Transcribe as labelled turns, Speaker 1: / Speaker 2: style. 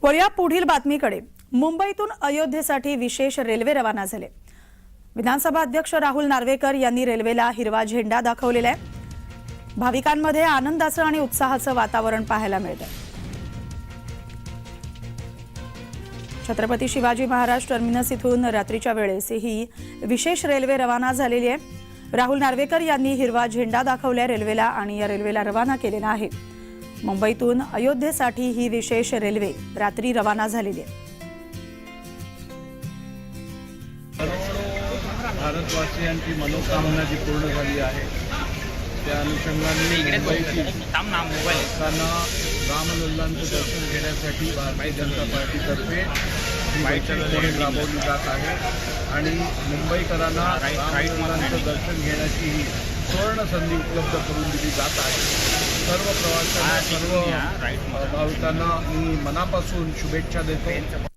Speaker 1: वळूया पुढील बातमीकडे। मुंबईतून अयोध्येसाठी विशेष रेल्वे रवाना झाले। विधानसभा अध्यक्ष राहुल नार्वेकर यांनी रेल्वेला हिरवा झेंडा दाखवलेला आहे। भाविकांमध्ये आनंदाचं आणि उत्साहाचं वातावरण पाहायला मिळतं। छत्रपती शिवाजी महाराज टर्मिनस इथून रात्रीच्या वेळेस ही विशेष रेल्वे रवाना झालेली आहे। राहुल नार्वेकर यांनी हिरवा झेंडा दाखवल्या रेल्वेला आणि या रेल्वेला रवाना केलेला आहे। मुंबईतून अयोध्येसाठी ही विशेष रेल्वे रात्री रवाना झालेली आहे।
Speaker 2: भारतवासियांची मनोकामना जी पूर्ण झाली आहे त्या अनुषंगाने मुंबईत रामलल्लांचं दर्शन घेण्यासाठी भारतीय जनता पार्टीतर्फे बैठक राबवली जात आहे आणि मुंबईकरांना रामलल्लांचं दर्शन घेण्याची ही सुवर्ण संधी उपलब्ध करून दिली जात आहे। सर्व प्रवाशांना सर्व भाविकांना मी मनापासून शुभेच्छा देतो।